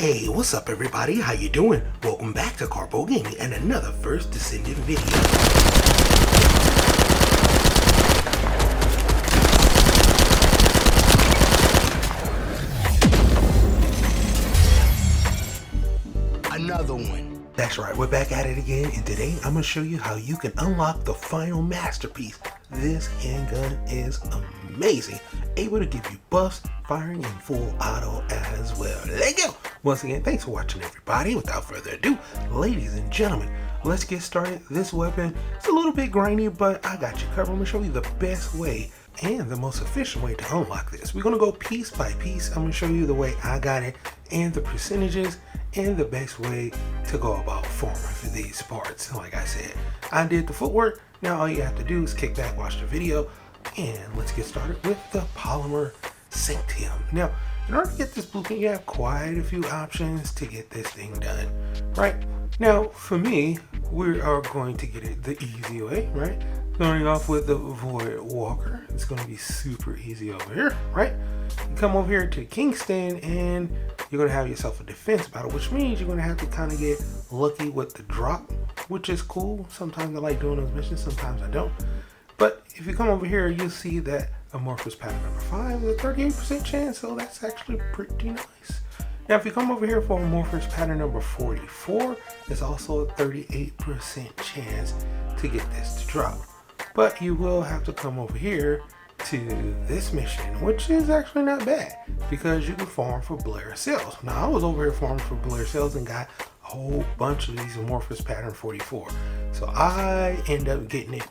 Hey, what's up everybody? How you doing? Welcome back to Karpo Gaming and another first Descendant video. Another one. That's right, we're back at it again, and today I'm going to show you how you can unlock the final masterpiece. This handgun is amazing. Able to give you buffs, firing in full auto as well. Let's go! Once again, thanks for watching everybody. Without further ado, ladies and gentlemen, let's get started. This weapon is a little bit grindy, but I got you covered. I'm going to show you the best way and the most efficient way to unlock this. We're going to go piece by piece. I'm going to show you the way I got it and the percentages and the best way to go about farming for these parts. Like I said, I did the footwork. Now all you have to do is kick back, watch the video, and let's get started with the polymer synctyum. Now, in order to get this blueprint, you have quite a few options to get this thing done, right? Now, for me, we are going to get it the easy way, right? Starting off with the Void Walker. It's going to be super easy over here, right? You come over here to Kingston and you're going to have yourself a defense battle, which means you're going to have to kind of get lucky with the drop, which is cool. Sometimes I like doing those missions, sometimes I don't. But if you come over here, you'll see that amorphous pattern number 5 with a 38% chance, so that's actually pretty nice. Now, if you come over here for amorphous pattern number 44, it's also a 38% chance to get this to drop. But you will have to come over here to this mission, which is actually not bad because you can farm for Blair cells. Now, I was over here farming for Blair cells and got a whole bunch of these amorphous pattern 44. So I end up getting it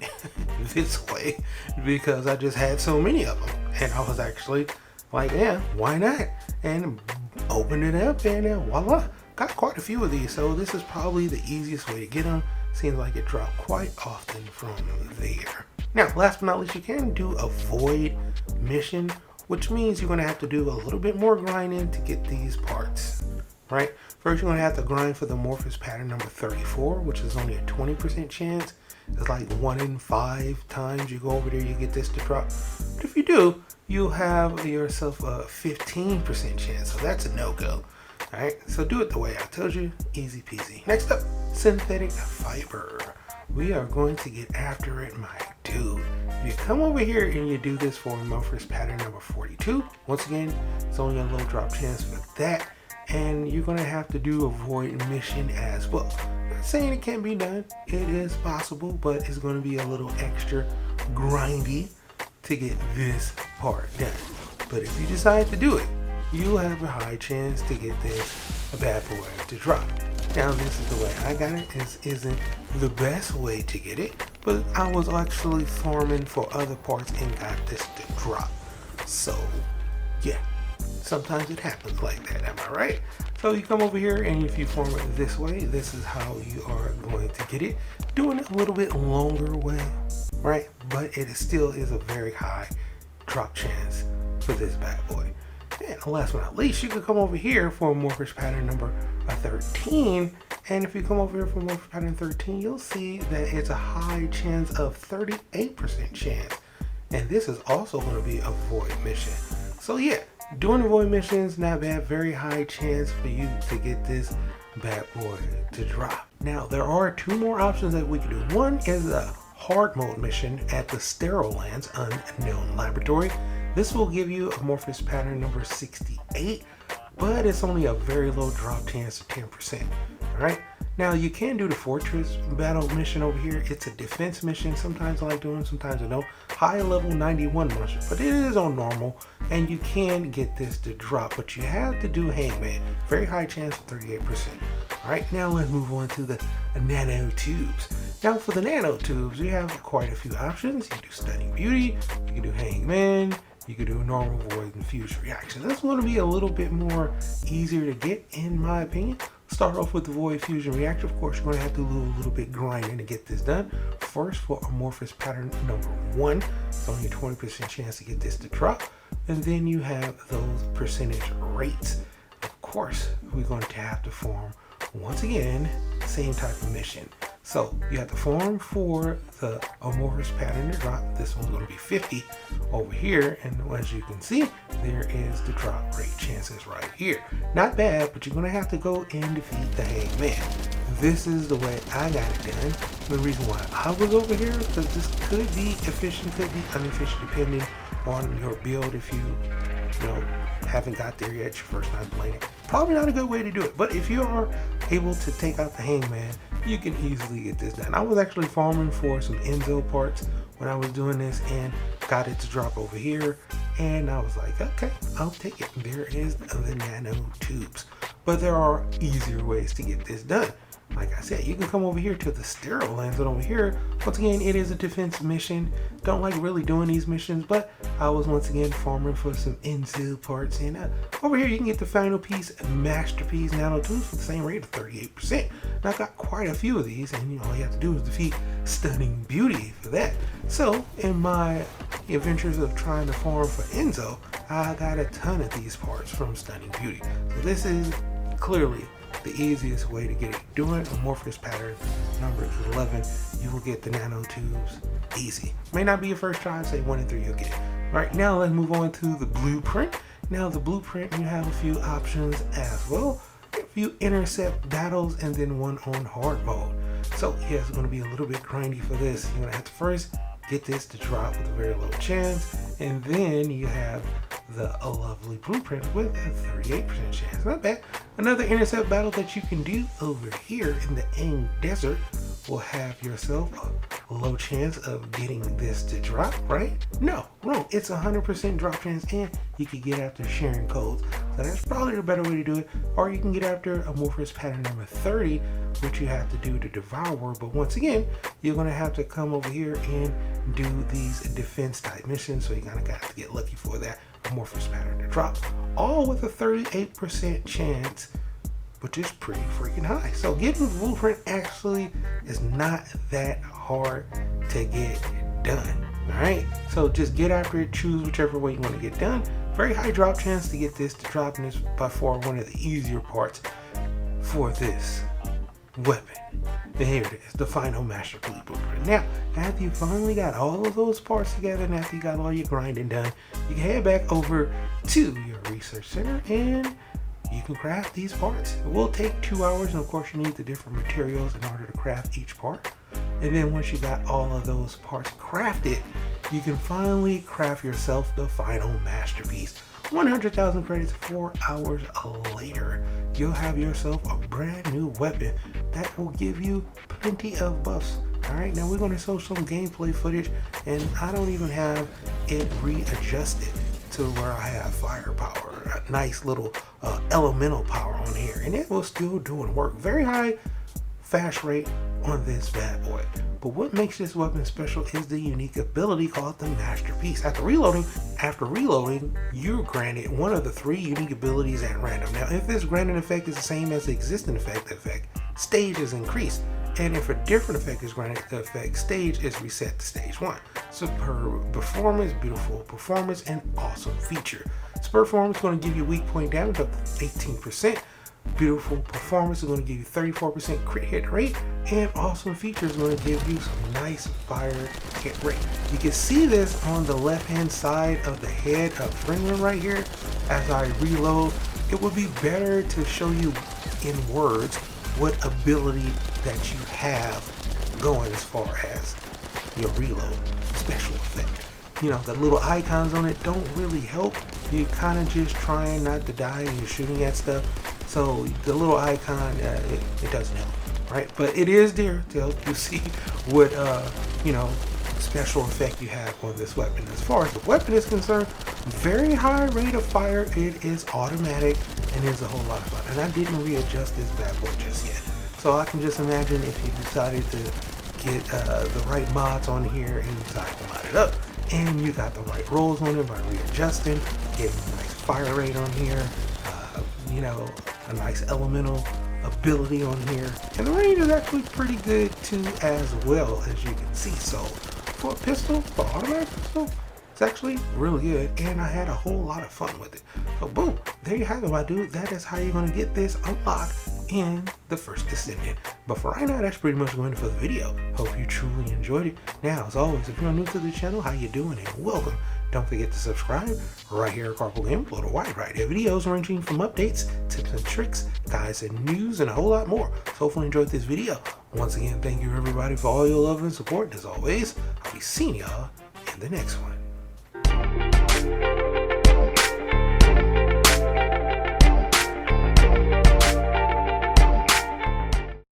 this way because I just had so many of them. And I was actually like, yeah, why not? And opened it up and voila, got quite a few of these. So this is probably the easiest way to get them. Seems like it dropped quite often from there. Now, last but not least, you can do a void mission, which means you're going to have to do a little bit more grinding to get these parts, right? First, you're going to have to grind for the amorphous pattern number 34, which is only a 20% chance. It's like 1 in 5 times you go over there, you get this to drop. But if you do, you'll have yourself a 15% chance. So that's a no-go. All right, so do it the way I told you, easy peasy. Next up, synthetic fiber. We are going to get after it, my dude. If you come over here and you do this for amorphous pattern number 42, once again, it's only a low drop chance for that. And you're gonna have to do a void mission as well. Not saying it can't be done, it is possible, but it's gonna be a little extra grindy to get this part done. But if you decide to do it, you have a high chance to get this bad boy to drop. Now, this is the way I got it. This isn't the best way to get it, but I was actually farming for other parts and got this to drop. So, yeah, sometimes it happens like that, am I right? So you come over here and if you farm it this way, this is how you are going to get it. Doing it a little bit longer way, right? But it still is a very high drop chance for this bad boy. And last but not least, you can come over here for amorphous pattern number 13. And if you come over here for amorphous pattern 13, you'll see that it's a high chance of 38% chance. And this is also going to be a void mission. So yeah, doing the void mission is not bad. Very high chance for you to get this bad boy to drop. Now, there are 2 more options that we can do. One is a hard mode mission at the Sterile Lands Unknown Laboratory. This will give you amorphous pattern number 68, but it's only a very low drop chance of 10%. All right. Now you can do the fortress battle mission over here. It's a defense mission. Sometimes I like doing, sometimes I don't. High level 91 monster, but it is on normal, and you can get this to drop. But you have to do hangman. Very high chance of 38%. All right. Now let's move on to the nano tubes. Now for the nano tubes, you have quite a few options. You can do stunning beauty. You can do hangman. You could do a normal void and fuse reaction. That's going to be a little bit more easier to get, in my opinion. Start off with the void fusion reactor. Of course, you're going to have to do a little bit grinding to get this done. First, for amorphous pattern number 1, it's only a 20% chance to get this to drop. And then you have those percentage rates. Of course, we're going to have to form, once again, same type of mission. So you have to form for the amorphous pattern to drop. This one's going to be 50 over here, and as you can see, there is the drop rate chances right here. Not bad, but you're going to have to go and defeat the hangman. This is the way I got it done. The reason why I was over here, because this could be efficient, could be inefficient, depending on your build. If you haven't got there yet, your first time playing it, probably not a good way to do it. But if you are able to take out the hangman, you can easily get this done. I was actually farming for some Enzo parts when I was doing this and got it to drop over here, and I was like, okay, I'll take it. There is the nano tubes, but there are easier ways to get this done. Like I said, you can come over here to the sterile lens, but over here, once again, it is a defense mission. Don't like really doing these missions, but I was once again farming for some Enzo parts, and over here you can get the final piece, masterpiece nano tubes for the same rate of 38%. Now I've got quite a few of these, and all you have to do is defeat Stunning Beauty for that. So in my adventures of trying to farm for Enzo, I got a ton of these parts from Stunning Beauty. So this is clearly the easiest way to get it. Doing amorphous pattern number 11, you will get the nano tubes easy. May not be your first try, say 1 and 3 you'll get it. Right now, let's move on to the blueprint. Now the blueprint, you have a few options as well. A few intercept battles and then one on hard mode. So yeah, it's going to be a little bit grindy for this. You're going to have to first get this to drop with a very low chance, and then you have a lovely blueprint with a 38% chance. Not bad. Another intercept battle that you can do over here in the Ang Desert will have yourself a low chance of getting this to drop, right? No, wrong. It's 100% drop chance, and you can get after sharing codes. So that's probably the better way to do it. Or you can get after amorphous pattern number 30, which you have to do to devour. But once again, you're going to have to come over here and do these defense type missions. So you kind of got to get lucky for that amorphous pattern to drop, all with a 38% chance, which is pretty freaking high. So getting the blueprint actually is not that hard to get done. All right, so just get after it, choose whichever way you want to get done. Very high drop chance to get this to drop, and it's by far one of the easier parts for this weapon. And here it is, the final masterpiece blueprint. Now, after you finally got all of those parts together, and after you got all your grinding done, you can head back over to your research center and you can craft these parts. It will take 2 hours, and of course you need the different materials in order to craft each part. And then once you got all of those parts crafted, you can finally craft yourself the final masterpiece. 100,000 credits, 4 hours later, you'll have yourself a brand new weapon that will give you plenty of buffs. Alright, now we're going to show some gameplay footage, and I don't even have it readjusted to where I have firepower, a nice little elemental power on here, and it was still doing work. Very high fast rate on this bad boy. But what makes this weapon special is the unique ability called the Masterpiece. After reloading, you're granted one of the 3 unique abilities at random. Now, if this granted effect is the same as the existing effect, stage is increased. And if a different effect is granted, the effect stage is reset to stage 1. Superb performance, beautiful performance, and awesome feature. Superb performance is going to give you weak point damage up to 18%. Beautiful performance is going to give you 34% crit hit rate, and awesome features is going to give you some nice fire hit rate. You can see this on the left hand side of the head of Friendly right here. As I reload, it would be better to show you in words what ability that you have going as far as your reload special effect. You know, the little icons on it don't really help. You're kind of just trying not to die and you're shooting at stuff. So the little icon, it doesn't help, right? But it is there to help you see what, special effect you have on this weapon. As far as the weapon is concerned, very high rate of fire. It is automatic and is a whole lot of fun. And I didn't readjust this bad boy just yet. So I can just imagine if you decided to get the right mods on here and you decide to mod it up, and you got the right rolls on it by readjusting, getting a nice fire rate on here, a nice elemental ability on here, and the range is actually pretty good too as well, as you can see. So for a pistol, for automatic pistol, it's actually really good, and I had a whole lot of fun with it. So boom, there you have it, my dude. That is how you're going to get this unlocked and the first Descendant. But for right now, that's pretty much going for the video. Hope you truly enjoyed it. Now, as always, if you're new to the channel, how you doing and welcome. Don't forget to subscribe right here at Karpogaming. Below the white right here, videos ranging from updates, tips and tricks, guides and news, and a whole lot more. So hopefully you enjoyed this video. Once again, thank you everybody for all your love and support. And as always, I'll be seeing y'all in the next one.